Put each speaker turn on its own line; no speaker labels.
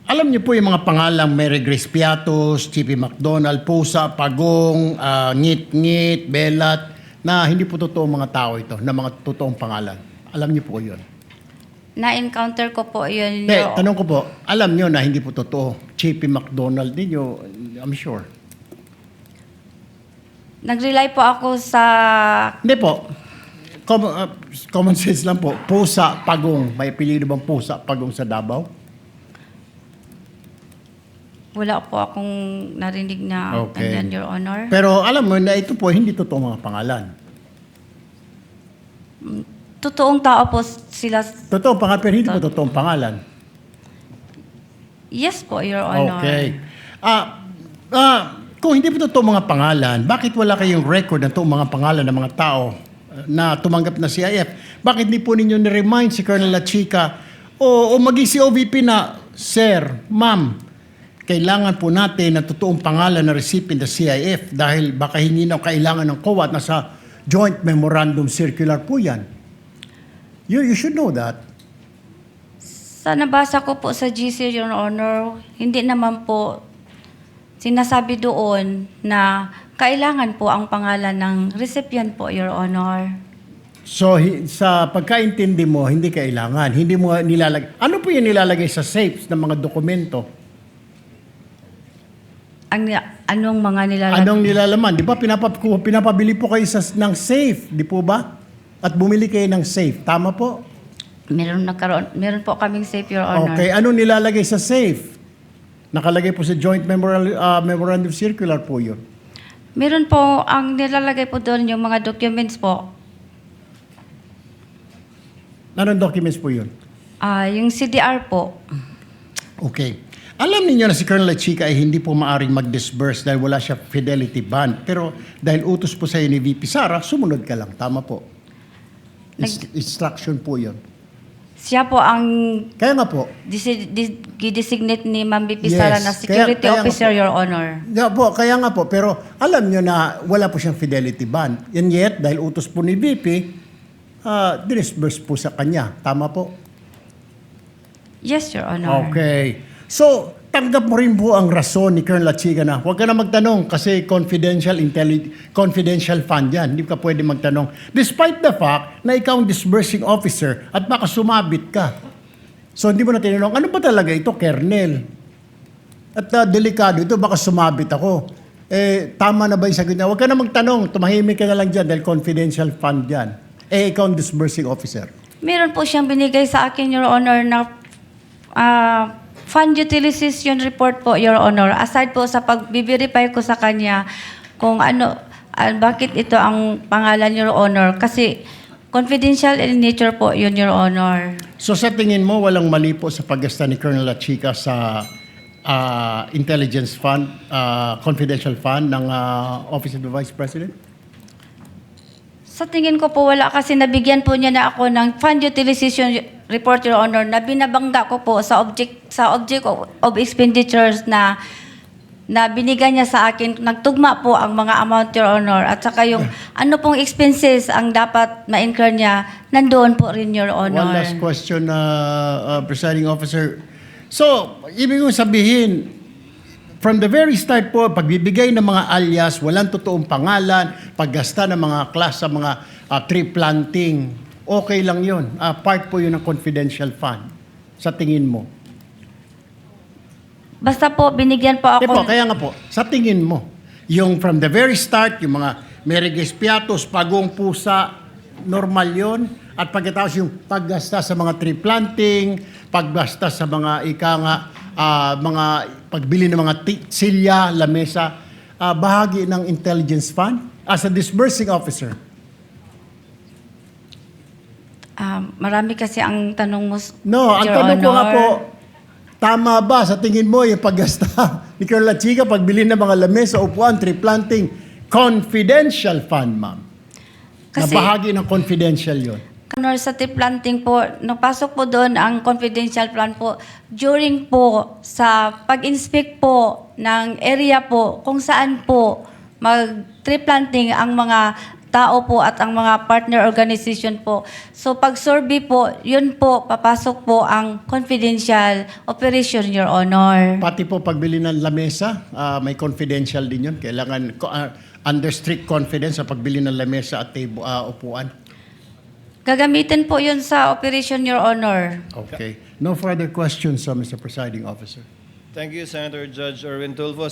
Alam niyo po yung mga pangalang Mary Grace Piatos, Chippy McDonald, Pusa, Pagong, Ngit-Ngit, Belat, na hindi po totoong mga tao ito, na mga totoong pangalan. Alam niyo po yun.
Na-encounter ko po yun.
Tanong ko po, alam niyo na hindi po totoo. Chippy McDonald ninyo, I'm sure.
Nag-rely po ako sa...
Hindi po. Common sense lang po. Pusa, Pagong. May apelyido bang Pusa, Pagong sa Davao?
Wala po akong narinig na
Okay.
ganyan, Your Honor.
Pero alam mo na ito po, hindi totoo mga pangalan.
Totoong tao po sila.
Totoo pangalan, pero hindi po totoong pangalan.
Yes po, Your Honor.
Okay. Kung hindi po totoo mga pangalan, bakit wala kayong record ng toong mga pangalan ng mga tao na tumanggap na CIF? Bakit hindi po ninyo ni-remind si Colonel La Chica o maging si OVP na, Sir, Ma'am, kailangan po natin ng totoong pangalan na recipient ng CIF dahil baka hindi na kailangan ng COA at nasa Joint Memorandum Circular po yan. You should know that.
Sa nabasa ko po sa GC, Your Honor, hindi naman po sinasabi doon na kailangan po ang pangalan ng recipient po, Your Honor.
So, sa pagkaintindi mo, hindi kailangan. Hindi mo nilalagay. Ano po yung nilalagay sa safes ng mga dokumento?
Anong mga nilalagay?
Anong nilalaman? Di ba pinapabili po kayo ng safe, di po ba? At bumili kayo ng safe. Tama po?
Meron po kaming safe, Your Honor.
Okay. Anong nilalagay sa safe? Nakalagay po sa Joint Memorandum Circular po yun.
Meron po, ang nilalagay po doon yung mga documents po.
Anong documents po yun?
Yung CDR po.
Okay. Alam niyo na si Colonel La Chica ay hindi po maaring mag-disburse dahil wala siya fidelity bond. Pero dahil utos po sa ni VP Sara, sumunod ka lang. Tama po. Instruction po yun.
Siya po ang
Kaya nga po.
designate ni Ma'am VP
Yes.
Sara na security
Kaya nga
officer,
po.
Your Honor.
Kaya nga po. Pero alam niyo na wala po siyang fidelity bond. And yet, dahil utos po ni VP, dinisburse po sa kanya. Tama po?
Yes, Your Honor.
Okay. So, tanggap mo rin po ang rason ni Colonel La Chica na huwag ka na magtanong kasi confidential fund yan. Hindi ka pwede magtanong. Despite the fact na ikaw ang disbursing officer at baka sumabit ka. So, hindi mo na tinanong, ano ba talaga ito, Colonel? At delikado ito, baka sumabit ako. Tama na ba yung sagot niya? Huwag ka na magtanong, tumahimik ka na lang dyan dahil confidential fund yan. Ikaw ang disbursing officer.
Meron po siyang binigay sa akin, Your Honor, na fund utilization report po, Your Honor. Aside po sa pag-verify ko sa kanya kung bakit ito ang pangalan, Your Honor. Kasi confidential in nature po yun, Your Honor.
So sa tingin mo, walang mali po sa paggasta ni Colonel La Chica sa intelligence fund, confidential fund ng Office of the Vice President?
Sa tingin ko po wala kasi nabigyan po niya na ako ng fund utilization report, Your Honor, na binabangga ko po sa object of expenditures na binigyan niya sa akin. Nagtugma po ang mga amount, Your Honor. At saka yung ano pong expenses ang dapat ma-incur niya, nandoon po rin, Your Honor.
One last question, Presiding Officer. So, ibig kong sabihin, from the very start po, pagbibigay ng mga alias, walang totoong pangalan, paggasta ng mga class sa mga tree planting, okay lang yun. Part po yun ng confidential fund. Sa tingin mo?
Basta po, binigyan po ako.
Kaya nga po, sa tingin mo, yung from the very start, yung mga Mary Grace Piatos, Pagong, Pusa, normal yun. At pagkatapos yung paggasta sa mga tree planting, paggasta sa mga mga pagbili ng mga silya, lamesa, bahagi ng intelligence fund as a disbursing officer.
Marami kasi ang tanong mo,
No, ang
Your
tanong ko nga
Honor.
po, tama ba sa tingin mo yung paggasta ni Colonel La Chica, pagbili ng mga lamesa, upuan, tree planting, confidential fund, ma'am?
Kasi-
Na bahagi ng confidential yun.
Honor, sa tree planting po, napasok po doon ang confidential plan po during po sa pag-inspect po ng area po kung saan po mag-tree planting ang mga tao po at ang mga partner organization po. So pag survey po, yun po, papasok po ang confidential operation, Your Honor.
Pati po pagbili ng lamesa, may confidential din yun. Kailangan under strict confidence sa pagbili ng lamesa at upuan.
Gagamitin po yun sa operation, Your Honor.
Okay. No further questions, Mr. Presiding Officer.
Thank you, Senator Judge Erwin Tulfo.